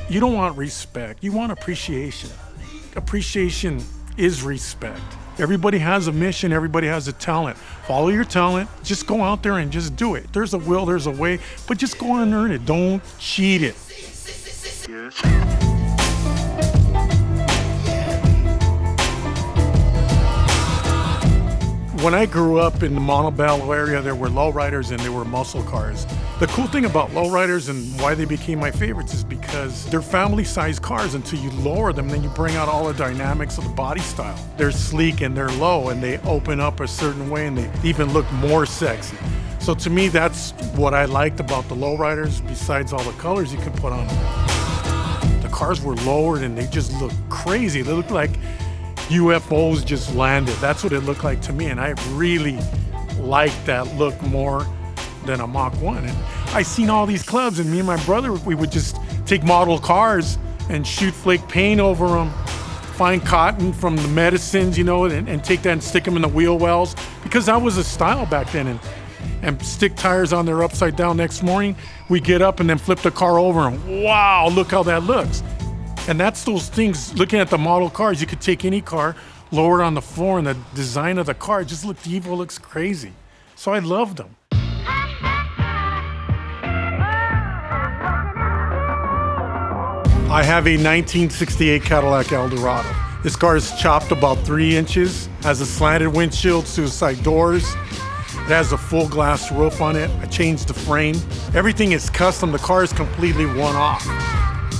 You don't want respect, you want appreciation. Appreciation is respect. Everybody has a mission, everybody has a talent. Follow your talent, just go out there and just do it. There's a will, there's a way, but just go and earn it. Don't cheat it. When I grew up in the Montebello area, there were lowriders and there were muscle cars. The cool thing about lowriders and why they became my favorites is because they're family-sized cars until you lower them, then you bring out all the dynamics of the body style. They're sleek and they're low and they open up a certain way and they even look more sexy. So to me, that's what I liked about the lowriders, besides all the colors you can put on them. The cars were lowered and they just looked crazy. They looked like UFOs just landed. That's what it looked like to me, and I really liked that look more than a Mach 1. And I seen all these clubs, and me and my brother, we would just take model cars and shoot flake paint over them, find cotton from the medicines, and take that and stick them in the wheel wells, because that was a style back then. And stick tires on there upside down. Next morning, we get up and then flip the car over, and wow, look how that looks. And that's those things, looking at the model cars, you could take any car, lower it on the floor, and the design of the car just looked evil, looks crazy. So I loved them. I have a 1968 Cadillac Eldorado. This car is chopped about 3 inches, has a slanted windshield, suicide doors. It has a full glass roof on it. I changed the frame. Everything is custom. The car is completely one-off.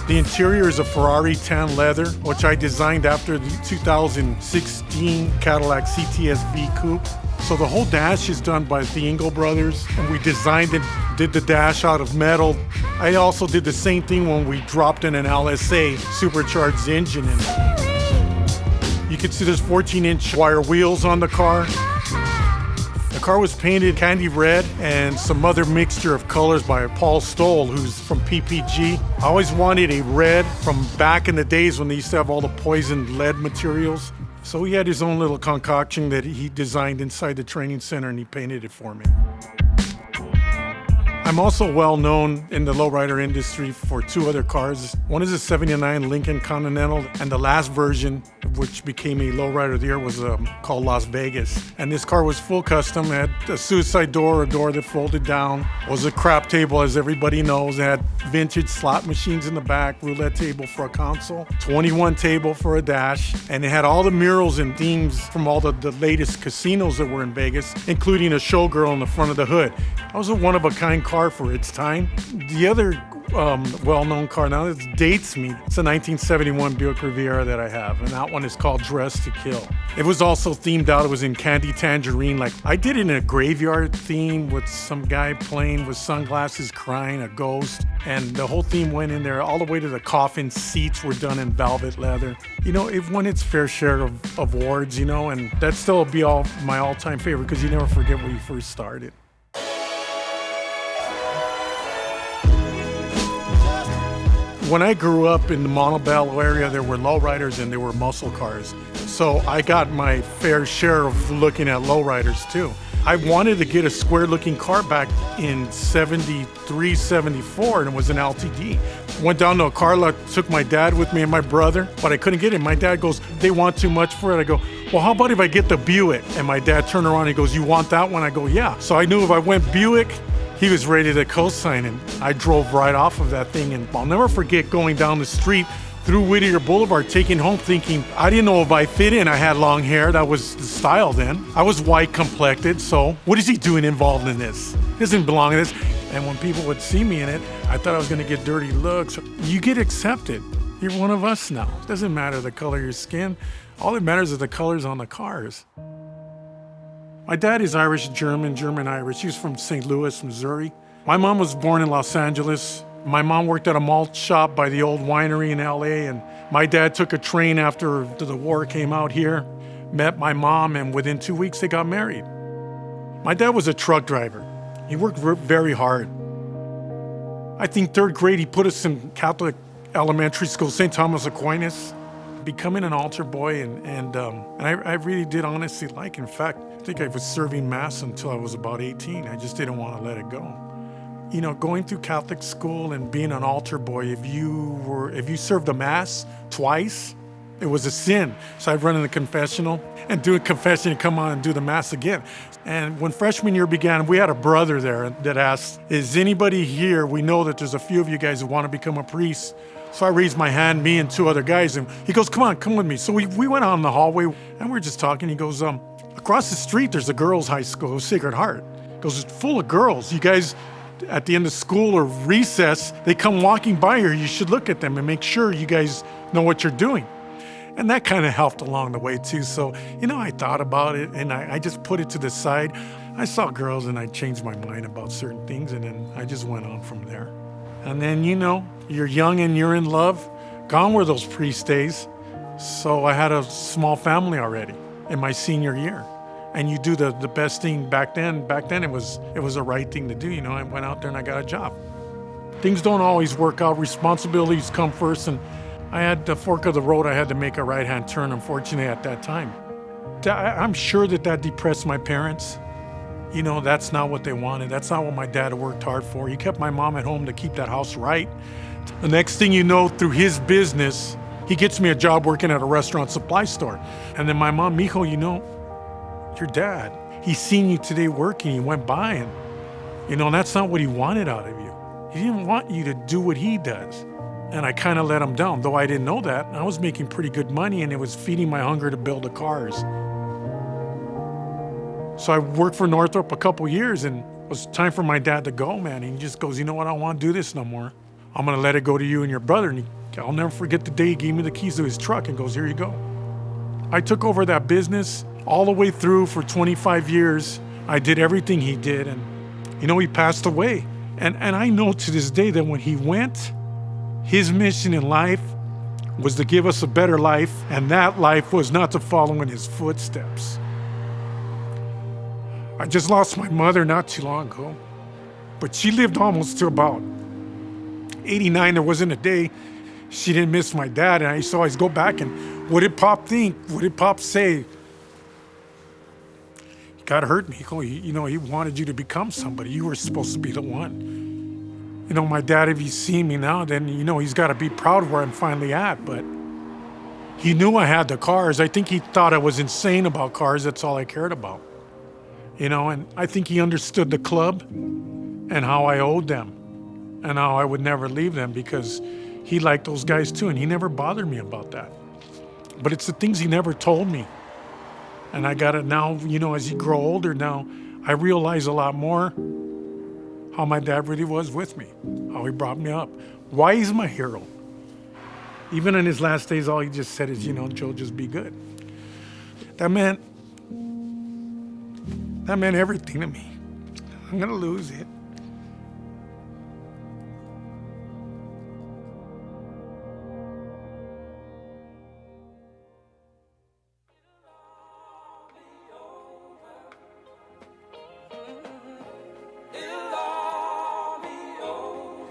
The interior is a Ferrari tan leather, which I designed after the 2016 Cadillac CTS-V Coupe. So the whole dash is done by the Engel brothers, and we designed and did the dash out of metal. I also did the same thing when we dropped in an LSA supercharged engine in it. You can see there's 14-inch wire wheels on the car. The car was painted candy red and some other mixture of colors by Paul Stoll, who's from PPG. I always wanted a red from back in the days when they used to have all the poisoned lead materials. So he had his own little concoction that he designed inside the training center, and he painted it for me. I'm also well known in the lowrider industry for 2 other cars. One is a '79 Lincoln Continental, and the last version, which became a lowrider of the year, was called Las Vegas. And this car was full custom. It had a suicide door, a door that folded down. It was a crap table, as everybody knows. It had vintage slot machines in the back, roulette table for a console, 21 table for a dash, and it had all the murals and themes from all the latest casinos that were in Vegas, including a showgirl in the front of the hood. That was a one-of-a-kind car for its time. The other well-known car now, it dates me. It's a 1971 Buick Riviera that I have, and that one is called Dress to Kill. It was also themed out. It was in candy tangerine. Like, I did it in a graveyard theme with some guy playing with sunglasses crying, a ghost, and the whole theme went in there all the way to the coffin. Seats were done in velvet leather. It won its fair share of awards, and that still will be my all-time favorite, because you never forget where you first started. When I grew up in the Montebello area, there were lowriders and there were muscle cars. So I got my fair share of looking at lowriders too. I wanted to get a square-looking car back in '73, '74, and it was an LTD. Went down to a car lot, took my dad with me and my brother, but I couldn't get it. My dad goes, "They want too much for it." I go, "Well, how about if I get the Buick?" And my dad turned around and he goes, "You want that one?" I go, "Yeah." So I knew if I went Buick, he was ready to co-sign, and I drove right off of that thing. And I'll never forget going down the street through Whittier Boulevard, taking home, thinking, I didn't know if I fit in. I had long hair. That was the style then. I was white complected, so what is he doing involved in this? He doesn't belong in this. And when people would see me in it, I thought I was gonna get dirty looks. You get accepted. You're one of us now. It doesn't matter the color of your skin. All that matters is the colors on the cars. My dad is Irish-German, German-Irish. He was from St. Louis, Missouri. My mom was born in Los Angeles. My mom worked at a malt shop by the old winery in LA, and my dad took a train after the war came out here, met my mom, and within 2 weeks they got married. My dad was a truck driver. He worked very hard. I think 3rd grade he put us in Catholic elementary school, St. Thomas Aquinas. Becoming an altar boy, and I really did honestly like. In fact, I think I was serving Mass until I was about 18. I just didn't want to let it go. going through Catholic school and being an altar boy, if you served the mass twice, it was a sin. So I'd run in the confessional and do a confession and come on and do the mass again. And when freshman year began, we had a brother there that asked, is anybody here? We know that there's a few of you guys who want to become a priest. So I raised my hand, me and 2 other guys, and he goes, come with me. So we went out in the hallway and we're just talking. He goes, across the street, there's a girls' high school, Sacred Heart. He goes, it's full of girls. You guys, at the end of school or recess, they come walking by here. You should look at them and make sure you guys know what you're doing. And that kind of helped along the way too. So, I thought about it and I just put it to the side. I saw girls and I changed my mind about certain things, and then I just went on from there. And then, you're young and you're in love. Gone were those priest days. So I had a small family already in my senior year. And you do the best thing back then. Back then it was the right thing to do. I went out there and I got a job. Things don't always work out. Responsibilities come first, and I had the fork of the road. I had to make a right-hand turn, unfortunately, at that time. I'm sure that depressed my parents. That's not what they wanted. That's not what my dad worked hard for. He kept my mom at home to keep that house right. The next thing you know, through his business, he gets me a job working at a restaurant supply store. And then my mom, Mijo, your dad, he's seen you today working. He went by and, that's not what he wanted out of you. He didn't want you to do what he does. And I kind of let him down, though I didn't know that. I was making pretty good money, and it was feeding my hunger to build the cars. So I worked for Northrop a couple years, and it was time for my dad to go, man. And he just goes, I don't want to do this no more. I'm going to let it go to you and your brother. And I'll never forget the day he gave me the keys to his truck and goes, here you go. I took over that business all the way through for 25 years. I did everything he did, and, he passed away. And I know to this day that when he went, his mission in life was to give us a better life, and that life was not to follow in his footsteps. I just lost my mother not too long ago, but she lived almost to about 89. There wasn't a day she didn't miss my dad, and I used to always go back and, what did Pop think? What did Pop say? He got hurt, Mijo. He wanted you to become somebody. You were supposed to be the one. My dad, if he's seen me now, then, he's got to be proud of where I'm finally at. But he knew I had the cars. I think he thought I was insane about cars. That's all I cared about. And I think he understood the club and how I owed them and how I would never leave them, because he liked those guys too. And he never bothered me about that. But it's the things he never told me. And I got it now, as you grow older now, I realize a lot more how my dad really was with me, how he brought me up, why he's my hero. Even in his last days, all he just said is, Joe, just be good. That meant everything to me. I'm gonna lose it.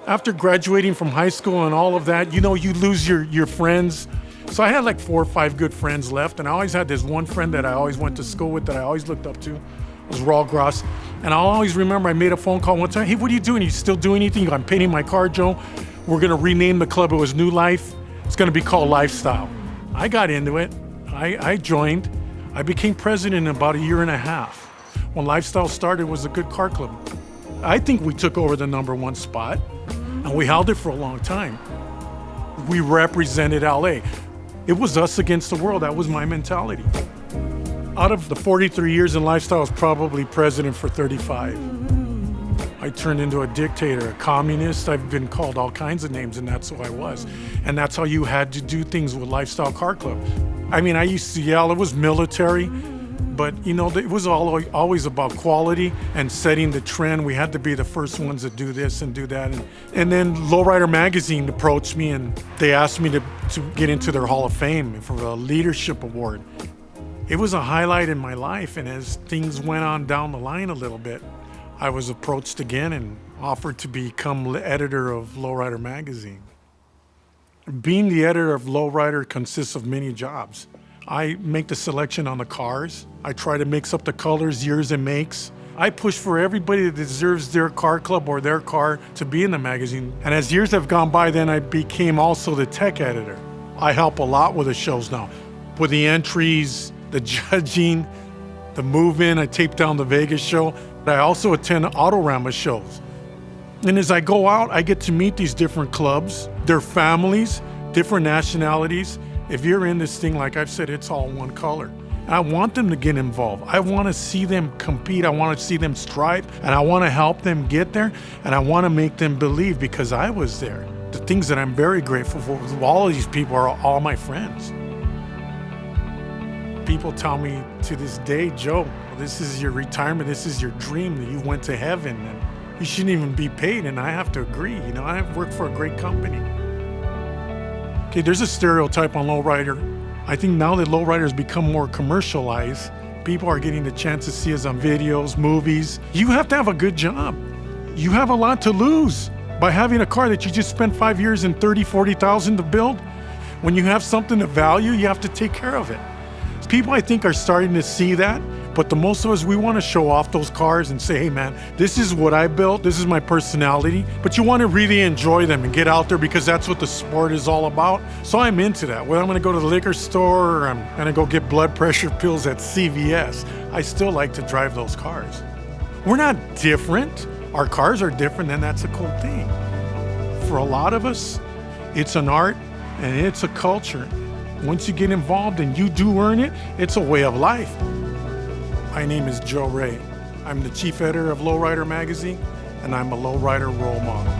After graduating from high school and all of that, you lose your friends. So I had like 4 or 5 good friends left, and I always had this one friend that I always went to school with that I always looked up to. It was Raul Gross. And I'll always remember I made a phone call one time. Hey, what are you doing? You still doing anything? I'm painting my car, Joe. We're going to rename the club. It was New Life. It's going to be called Lifestyle. I got into it. I joined. I became president in about a year and a half. When Lifestyle started, it was a good car club. I think we took over the #1 spot, and we held it for a long time. We represented LA. It was us against the world. That was my mentality. Out of the 43 years in Lifestyle, I was probably president for 35. I turned into a dictator, a communist. I've been called all kinds of names, and that's who I was. And that's how you had to do things with Lifestyle Car Club. I mean, I used to yell. It was military, but it was always about quality and setting the trend. We had to be the first ones to do this and do that. And then Lowrider Magazine approached me, and they asked me to get into their Hall of Fame for a leadership award. It was a highlight in my life, and as things went on down the line a little bit, I was approached again and offered to become editor of Lowrider Magazine. Being the editor of Lowrider consists of many jobs. I make the selection on the cars. I try to mix up the colors, years, and makes. I push for everybody that deserves their car club or their car to be in the magazine. And as years have gone by, then I became also the tech editor. I help a lot with the shows now, with the entries, the judging, the move-in. I tape down the Vegas show. I also attend Autorama shows. And as I go out, I get to meet these different clubs, their families, different nationalities. If you're in this thing, like I've said, it's all one color. I want them to get involved. I want to see them compete. I want to see them strive, and I want to help them get there, and I want to make them believe, because I was there. The things that I'm very grateful for with all of these people are all my friends. People tell me to this day, Joe, this is your retirement, this is your dream, that you went to heaven, and you shouldn't even be paid, and I have to agree. I work for a great company. Okay, there's a stereotype on Lowrider. I think now that Lowrider's become more commercialized, people are getting the chance to see us on videos, movies. You have to have a good job. You have a lot to lose by having a car that you just spent 5 years and $30,000-$40,000 to build. When you have something of value, you have to take care of it. People, I think, are starting to see that, but the most of us, we want to show off those cars and say, hey man, this is what I built, this is my personality, but you want to really enjoy them and get out there, because that's what the sport is all about. So I'm into that. Whether I'm going to go to the liquor store or I'm going to go get blood pressure pills at CVS, I still like to drive those cars. We're not different. Our cars are different, and that's a cool thing. For a lot of us, it's an art and it's a culture. Once you get involved and you do earn it, it's a way of life. My name is Joe Ray. I'm the chief editor of Lowrider Magazine, and I'm a Lowrider Role Model.